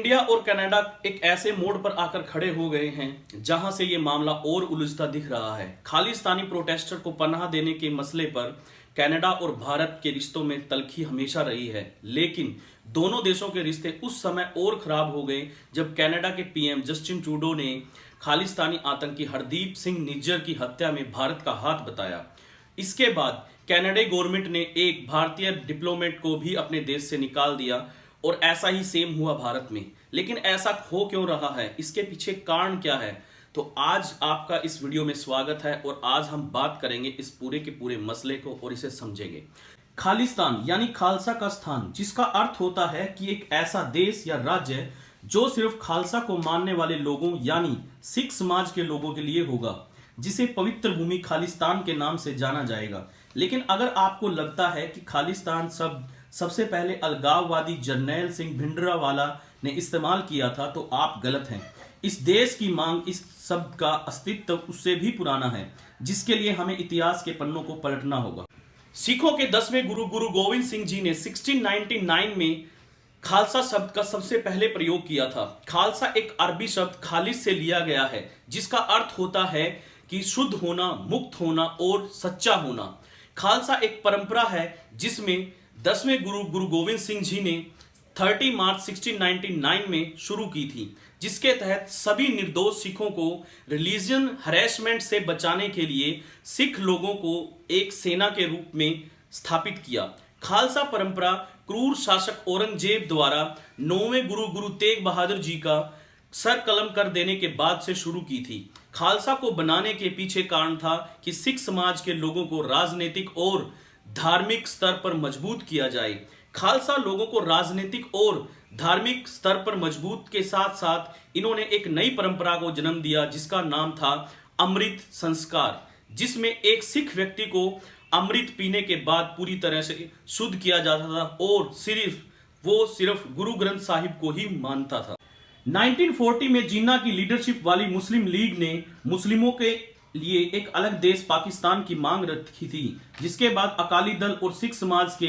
India और Canada एक ऐसे मोड़ पर आकर खड़े हो गए हैं जहां से ये मामला और उलझता दिख रहा है। खालिस्तानी प्रोटेस्टर को पनाह देने के मसले पर कनाडा और भारत के रिश्तों में तल्खी हमेशा रही है, लेकिन दोनों देशों के रिश्ते उस समय और खराब हो गए जब कनाडा के पीएम जस्टिन ट्रूडो ने खालिस्तानी आतंकी हरदीप सिंह निज्जर की हत्या में भारत का हाथ बताया। इसके बाद कनाडाई गवर्नमेंट ने एक भारतीय डिप्लोमेट को भी अपने देश से निकाल दिया और ऐसा ही सेम हुआ भारत में। लेकिन ऐसा हो क्यों रहा है, इसके पीछे कारण क्या है? तो आज आपका इस वीडियो में स्वागत है और आज हम बात करेंगे इस पूरे के पूरे मसले को और इसे समझेंगे। खालिस्तान यानी खालसा का स्थान, जिसका अर्थ होता है कि एक ऐसा देश या राज्य जो सिर्फ खालसा को मानने वाले लोगों यानी सिख समाज के लोगों के लिए होगा, जिसे पवित्र भूमि खालिस्तान के नाम से जाना जाएगा। लेकिन अगर आपको लगता है कि खालिस्तान सबसे पहले अलगाववादी जर्नैल सिंह भिंडरावाला ने इस्तेमाल किया था, तो आप गलत हैं। इस देश की मांग, इस शब्द का अस्तित्व उससे भी पुराना है, जिसके लिए हमें इतिहास के पन्नों को पलटना होगा। सिखों के 10वें गुरु गोविंद सिंह जी ने 1699 में खालसा शब्द का सबसे पहले प्रयोग किया था। खालसा एक अरबी शब्द खालिस से लिया गया है, जिसका अर्थ होता है कि शुद्ध होना, मुक्त होना और सच्चा होना। खालसा एक परंपरा है जिसमें 10वें गुरु गोविंद सिंह जी ने 30 मार्च 1699 में शुरू की थी, जिसके तहत सभी निर्दोष सिखों को रिलीजियन हरेसमेंट से बचाने के लिए सिख लोगों को एक सेना के रूप में स्थापित किया। खालसा परंपरा क्रूर शासक औरंगजेब द्वारा 9वें गुरु तेग बहादुर जी का सर कलम कर देने के बाद से शुरू की थी। खालसा को बनाने के पीछे कारण था कि सिख समाज के लोगों को राजनीतिक और धार्मिक स्तर पर मजबूत किया जाए। खालसा लोगों को राजनीतिक और धार्मिक स्तर पर मजबूत के साथ साथ इन्होंने एक नई परंपरा को जन्म दिया, जिसका नाम था अमृत संस्कार, जिसमें एक सिख व्यक्ति को अमृत पीने के बाद पूरी तरह से शुद्ध किया जाता था और सिर्फ गुरु ग्रंथ साहिब को ही मानता था। 1940 में जिन्ना की लीडरशिप वाली मुस्लिम लीग ने मुस्लिमों के लिए एक अलग देश पाकिस्तान की मांग रखी थी, जिसके बाद अकाली दल और सिख समाज के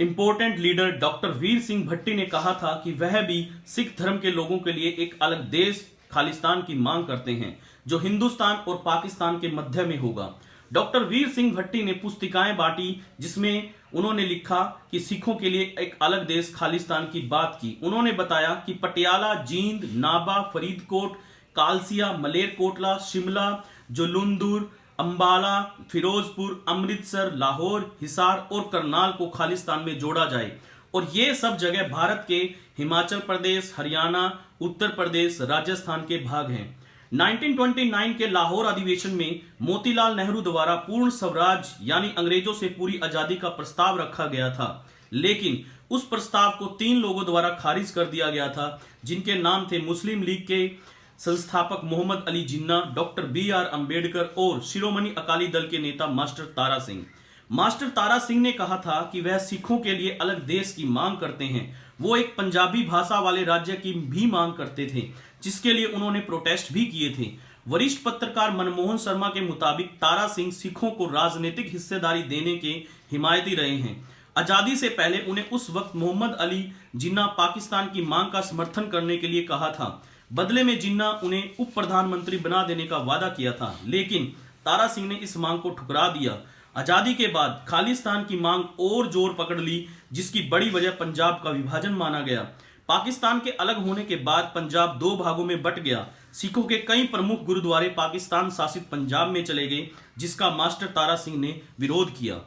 important leader doctor Veer Singh भट्टी ने कहा था कि वह भी सिख धर्म के लोगों के लिए एक अलग देश खालिस्तान की मांग करते हैं, जो हिंदुस्तान और पाकिस्तान के मध्य में होगा। डॉक्टर वीर सिंह भट्टी ने पुस्तिकाएं बांटी, जिसमें उन्होंने लिखा कि सिखों के लिए एक अलग देश खालिस्तान की बात की। उन्होंने बताया कि पटियाला, जींद, नाबा, फरीदकोट, कालसिया, मलेरकोटला, शिमला, जुलंधर, अंबाला, फिरोजपुर, अमृतसर, लाहौर, हिसार और करनाल को खालिस्तान में जोड़ा जाए और ये सब जगह भारत के हिमाचल प्रदेश, हरियाणा, उत्तर प्रदेश, राजस्थान के भाग हैं। 1929 के लाहौर अधिवेशन में मोतीलाल नेहरू द्वारा पूर्ण स्वराज यानी अंग्रेजों से पूरी आजादी का प्रस्ताव रखा गया था, लेकिन उस प्रस्ताव को 3 लोगों द्वारा खारिज कर दिया गया था, जिनके नाम थे मुस्लिम लीग के संस्थापक मोहम्मद अली जिन्ना, डॉक्टर BR अंबेडकर और शिरोमणि अकाली दल के नेता मास्टर तारा सिंह। मास्टर तारा सिंह ने कहा था कि वह सिखों के लिए अलग देश की मांग करते हैं। वो एक पंजाबी भाषा वाले राज्य की भी मांग करते थे, जिसके लिए उन्होंने प्रोटेस्ट भी किए थे। वरिष्ठ पत्रकार मनमोहन शर्मा के मुताबिक तारा सिंह सिखों को राजनीतिक हिस्सेदारी देने के हिमायती रहे हैं। आजादी से पहले उन्हें उस वक्त मोहम्मद अली जिन्ना पाकिस्तान की मांग का समर्थन करने के लिए कहा था। बदले में जिन्ना उन्हें उप प्रधानमंत्री बना देने का वादा किया था, लेकिन तारा सिंह ने इस मांग को ठुकरा दिया। आजादी के बाद खालिस्तान की मांग और जोर पकड़ ली, जिसकी बड़ी वजह पंजाब का विभाजन माना गया। पाकिस्तान के अलग होने के बाद पंजाब 2 भागों में बट गया। सिखों के कई प्रमुख गुरुद्वारे पाकिस्तान शासित पंजाब में चले गए, जिसका मास्टर तारा सिंह ने विरोध किया।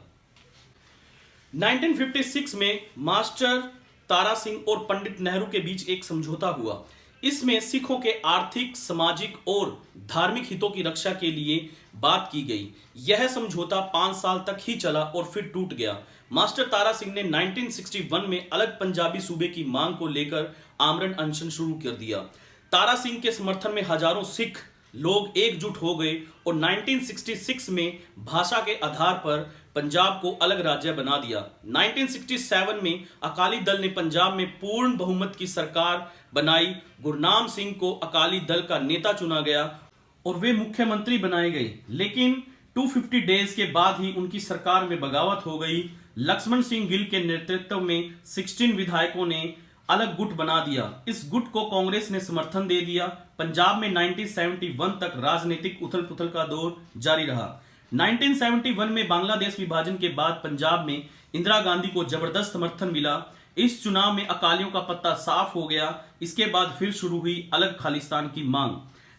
1956 में मास्टर तारा सिंह और पंडित नेहरू के बीच एक समझौता हुआ। इसमें सिखों के आर्थिक, सामाजिक और धार्मिक हितों की रक्षा के लिए बात की गई। यह समझौता 5 साल तक ही चला और फिर टूट गया। मास्टर तारा सिंह ने 1961 में अलग पंजाबी सूबे की मांग को लेकर आमरण अनशन शुरू कर दिया। तारा सिंह के समर्थन में हजारों सिख लोग एकजुट हो गए और 1966 में भाषा के आधार पर पंजाब को अलग राज्य बना दिया। 1967 में अकाली दल ने पंजाब में पूर्ण बहुमत की सरकार बनाई। गुरनाम सिंह को अकाली दल का नेता चुना गया और वे मुख्यमंत्री बनाए गए, लेकिन 250 डेज के बाद ही उनकी सरकार में बगावत हो गई। लक्ष्मण सिंह गिल के नेतृत्व में 16 विधायकों ने अलग गुट बना दिया। इस गुट को कांग्रेस ने समर्थन दे दिया। पंजाब में 1971 तक राजनीतिक उथल पुथल का दौर जारी रहा। 1971 में बांग्लादेश विभाजन के बाद पंजाब में इंदिरा गांधी को जबरदस्त समर्थन मिला। इस चुनाव में अकालियों का पत्ता साफ हो गया। इसके बाद फिर शुरू हुई अलग खालिस्तान की मांग।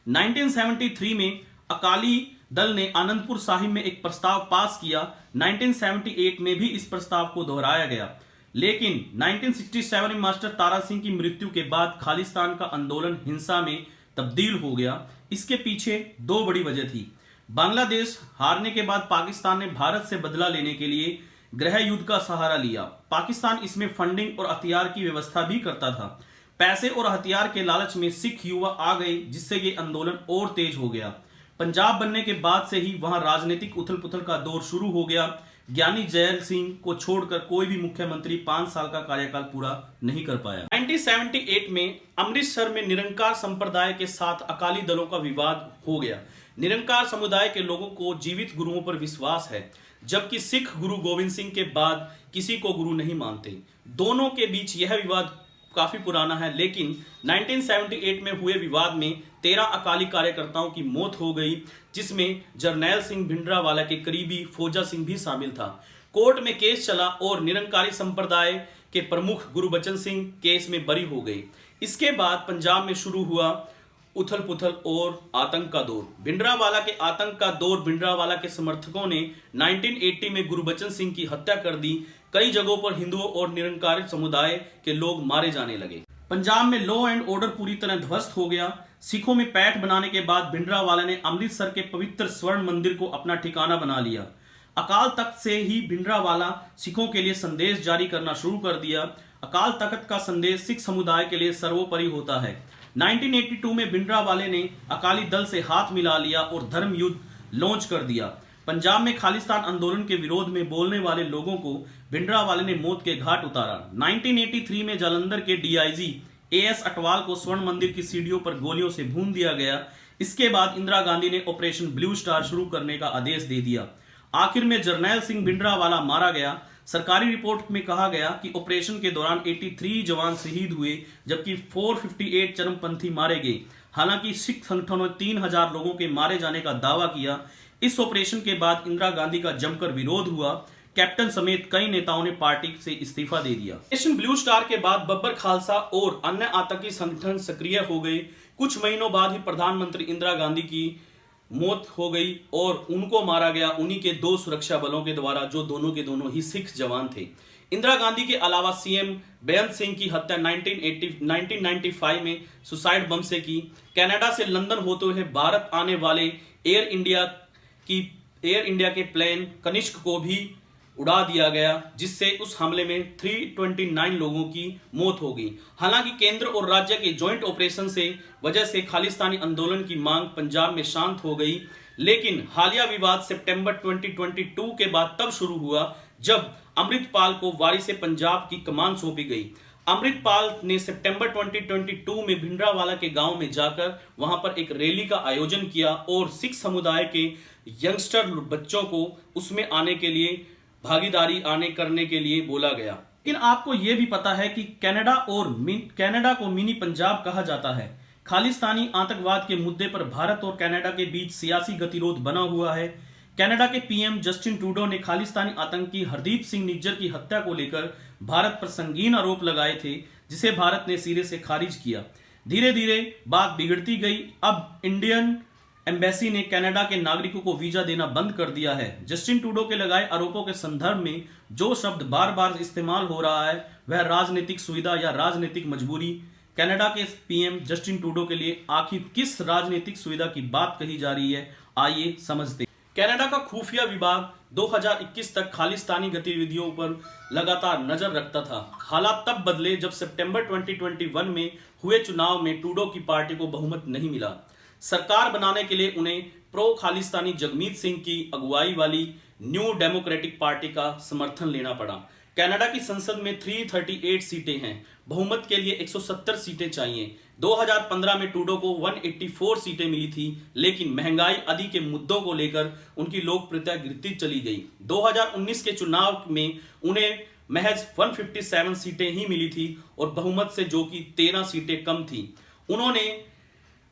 1973 में अकाली दल ने आनंदपुर साहिब में एक प्रस्ताव पास किया। 1978 में भी इस प्रस्ताव को दोहराया गया, लेकिन 1967 में मास्टर तारा सिंह की मृत्यु के बाद खालिस्तान का आंदोलन हिंसा में तब्दील हो गया। इसके पीछे दो बड़ी वजह थी। बांग्लादेश हारने के बाद पाकिस्तान ने भारत से बदला लेने के लिए गृह युद्ध का सहारा लिया। पाकिस्तान इसमें फंडिंग और हथियार की व्यवस्था भी करता था। पैसे और हथियार के लालच में सिख युवा आ गए, जिससे ये आंदोलन और तेज हो गया। पंजाब बनने के बाद से ही वहां राजनीतिक उथल पुथल का दौर शुरू हो गया। ज्ञानी जैल सिंह को छोड़कर कोई भी मुख्यमंत्री 5 साल का कार्यकाल पूरा नहीं कर पाया। 1978 में अमृतसर में निरंकार संप्रदाय के साथ अकाली दलों का विवाद हो गया। निरंकार समुदाय के लोगों को जीवित गुरुओं पर विश्वास है, जबकि सिख गुरु गोविंद सिंह के बाद किसी को गुरु नहीं मानते। दोनों के बीच यह विवाद काफी पुराना है, लेकिन 1978 में हुए विवाद में 13 अकाली कार्यकर्ताओं की मौत हो गई, जिसमें जरनैल सिंह भिंडरावाला के करीबी फौजा सिंह भी शामिल था। कोर्ट में केस चला और निरंकारी संप्रदाय के प्रमुख गुरबचन सिंह केस में बरी हो गए। इसके बाद पंजाब में शुरू हुआ उथल पुथल और आतंक का दौर। भिंडरावाला के आतंक का दौर। भिंडरावाला के समर्थकों ने 1980 में गुरबचन सिंह की हत्या कर दी। कई जगहों पर हिंदुओं और निरंकारी समुदाय के लोग मारे जाने लगे। पंजाब में लॉ एंड ऑर्डर पूरी तरह ध्वस्त हो गया। सिखों में पैठ बनाने के बाद भिंडरावाला ने अमृतसर के पवित्र स्वर्ण मंदिर को अपना ठिकाना बना लिया। अकाल तख्त से ही भिंडरावाला सिखों के लिए संदेश जारी करना शुरू कर दिया। अकाल तख्त का संदेश सिख समुदाय के लिए सर्वोपरि होता है। 1982 में भिंडरावाले ने अकाली दल से हाथ मिला लिया और धर्म युद्ध लॉन्च कर दिया। पंजाब में खालिस्तान आंदोलन के विरोध में बोलने वाले लोगों को भिंडरावाले ने मौत के घाट उतारा। 1983 में जालंधर के डीआईजी एएस अटवाल को स्वर्ण मंदिर की सीढ़ियों पर गोलियों से भून दिया गया। इसके बाद इंदिरा गांधी ने ऑपरेशन ब्लू स्टार शुरू करने का आदेश दे दिया। आखिर में जरनैल सिंह भिंडरावाला मारा गया। सरकारी रिपोर्ट में कहा गया कि ऑपरेशन के दौरान 83 जवान शहीद हुए, जबकि 458 चरमपंथी मारे गए। हालांकि सिख संगठनों ने 3000 लोगों के मारे जाने का दावा किया। इस ऑपरेशन के बाद इंदिरा गांधी का जमकर विरोध हुआ। कैप्टन समेत कई नेताओं ने पार्टी से इस्तीफा दे दिया। ऑपरेशन ब्लू स्टार के बाद बब्बर खालसा और अन्य आतंकी संगठन सक्रिय हो गए। कुछ महीनों बाद ही प्रधानमंत्री इंदिरा गांधी की मौत हो गई और उनको मारा गया उन्हीं के 2 सुरक्षा बलों के द्वारा, जो दोनों के दोनों ही सिख जवान थे। इंदिरा गांधी के अलावा सीएम बेअंत सिंह की हत्या 1995 में सुसाइड बम से की। कनाडा से लंदन होते हुए भारत आने वाले एयर इंडिया के प्लेन कनिष्क को भी उड़ा दिया गया, जिससे उस हमले में 329 लोगों की मौत हो गई। हालांकि केंद्र और राज्य के जॉइंट ऑपरेशन से वजह से खालिस्तानी आंदोलन की मांग पंजाब में शांत हो गई, लेकिन हालिया विवाद सितंबर 2022 के बाद तब शुरू हुआ जब अमृतपाल को वारी से पंजाब की कमान सौंपी गई। अमृतपाल ने सितंबर 2022 में भिंडरावाला के गांव में जाकर वहां पर एक रैली का आयोजन किया और सिख समुदाय के यंगस्टर बच्चों को उसमें आने के लिए भागीदारी करने के लिए बोला गया। लेकिन आपको यह भी पता है कि कनाडा को मिनी पंजाब कहा जाता है। खालिस्तानी आतंकवाद के मुद्दे पर भारत और कनाडा के बीच सियासी गतिरोध बना हुआ है। कनाडा के पीएम जस्टिन ट्रूडो ने खालिस्तानी आतंकी हरदीप सिंह निज्जर की हत्या को लेकर भारत पर संगीन आरोप लगाए थे, जिसे भारत ने सिरे से खारिज किया। धीरे धीरे बात बिगड़ती गई। अब इंडियन एम्बेसी ने कनाडा के नागरिकों को वीजा देना बंद कर दिया है। जस्टिन ट्रूडो के लगाए आरोपों के संदर्भ में जो शब्द बार बार इस्तेमाल हो रहा है वह राजनीतिक सुविधा या राजनीतिक मजबूरी। कनाडा के पीएम जस्टिन ट्रूडो के लिए आखिर किस राजनीतिक सुविधा की बात कही जा रही है, आइए समझते। कनाडा का खुफिया विभाग 2021 तक खालिस्तानी गतिविधियों पर लगातार नजर रखता था। हालात तब बदले जब सितंबर 2021 में हुए चुनाव में ट्रूडो की पार्टी को बहुमत नहीं मिला। सरकार बनाने के लिए उन्हें प्रो खालिस्तानी जगमीत सिंह की अगुवाई वाली न्यू डेमोक्रेटिक पार्टी का समर्थन लेना पड़ा। कनाडा की संसद में 338 सीटें हैं। बहुमत के लिए 170 सीटें चाहिए। 2015 में ट्रूडो को 184 सीटें मिली थी, लेकिन महंगाई आदि के मुद्दों को लेकर उनकी लोकप्रियता गिरती चली गई। 2019 के चुनाव में उन्हें महज 157 सीटें ही मिली थी और बहुमत से जो कि 13 सीटें कम थी। उन्होंने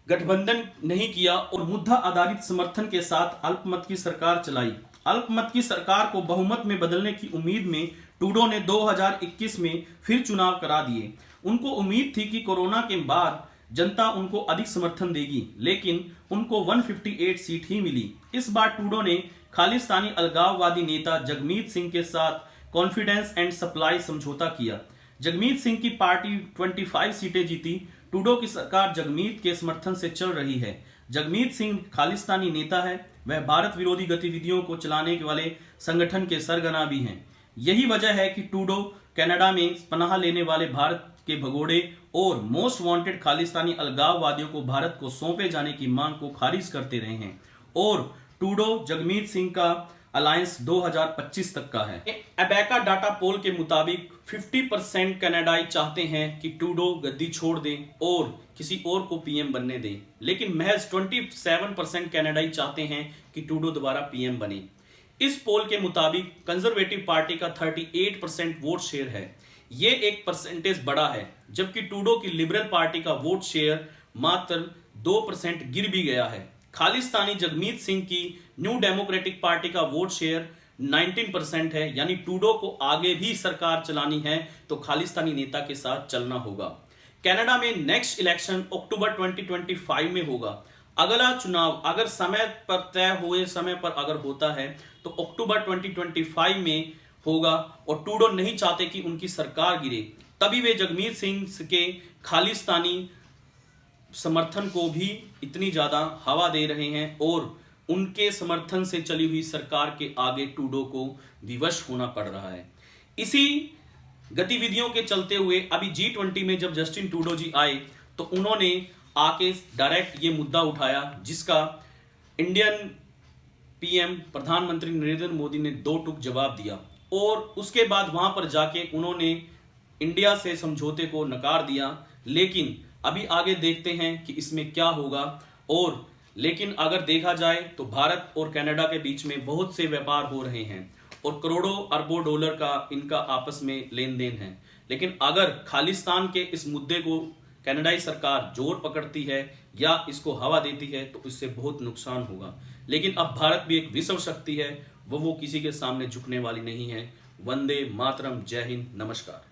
गठबंधन नहीं किया और मुद्दा आधारित समर्थन के साथ अल्पमत की सरकार चलाई। अल्पमत की सरकार को बहुमत में बदलने की उम्मीद में ट्रूडो ने 2021 में फिर चुनाव करा दिए। उनको उम्मीद थी कि कोरोना के बाद जनता उनको अधिक समर्थन देगी, लेकिन उनको 158 सीट ही मिली। इस बार ट्रूडो ने खालिस्तानी अलगाववादी नेता जगमीत सिंह के साथ कॉन्फिडेंस एंड सप्लाई समझौता किया। जगमीत सिंह की पार्टी 25 सीटें जीती। ट्रूडो की सरकार जगमीत के समर्थन से चल रही है। जगमीत सिंह खालिस्तानी नेता है। वह भारत विरोधी गतिविधियों को चलाने वाले संगठन के सरगना भी हैं। यही वजह है कि ट्रूडो कनाडा में पनाह लेने वाले भारत के भगोड़े और मोस्ट वांटेड खालिस्तानी अलगाववादियों को भारत को सौंपे जाने की मांग को खारिज करते रहे हैं और ट्रूडो जगमीत सिंह का अलायंस 2025 तक का है। अबेका डाटा पोल के मुताबिक 50% कनाडाई चाहते हैं कि ट्रूडो गद्दी छोड़ दें और किसी और को पीएम बनने दें, लेकिन महज 27% कनाडाई चाहते हैं कि ट्रूडो दोबारा पीएम बने। इस पोल के मुताबिक कंजर्वेटिव पार्टी का 38% वोट शेयर है। ये एक परसेंटेज बढ़ा है, जबकि ट्रूडो की लिबरल पार्टी का वोट शेयर मात्र 2% गिर भी गया है। खालिस्तानी जगमीत सिंह की न्यू डेमोक्रेटिक पार्टी का वोट शेयर 19% है, यानी ट्रूडो को आगे भी सरकार चलानी है तो खालिस्तानी नेता के साथ चलना होगा। कनाडा में नेक्स्ट इलेक्शन अक्टूबर 2025 में होगा। अगला चुनाव अगर समय पर तय हुए समय पर अगर होता है तो अक्टूबर 2025 में होगा और ट्रूडो नहीं चाहते कि उनकी सरकार गिरे, तभी वे जगमीत सिंह के खालिस्तानी समर्थन को भी इतनी ज्यादा हवा दे रहे हैं और उनके समर्थन से चली हुई सरकार के आगे ट्रूडो को विवश होना पड़ रहा है। इसी गतिविधियों के चलते हुए अभी G20 में जब जस्टिन ट्रूडो जी आए तो उन्होंने आके डायरेक्ट ये मुद्दा उठाया, जिसका इंडियन पीएम प्रधानमंत्री नरेंद्र मोदी ने दो टूक जवाब दिया और उसके बाद वहां पर जाके उन्होंने इंडिया से समझौते को नकार दिया। लेकिन अभी आगे देखते हैं कि इसमें क्या होगा। और लेकिन अगर देखा जाए तो भारत और कनाडा के बीच में बहुत से व्यापार हो रहे हैं और करोड़ों अरबों डॉलर का इनका आपस में लेन देन है। लेकिन अगर खालिस्तान के इस मुद्दे को कनाडाई सरकार जोर पकड़ती है या इसको हवा देती है तो इससे बहुत नुकसान होगा। लेकिन अब भारत भी एक विश्व शक्ति है, वो किसी के सामने झुकने वाली नहीं है। वंदे मातरम। जय हिंद। नमस्कार।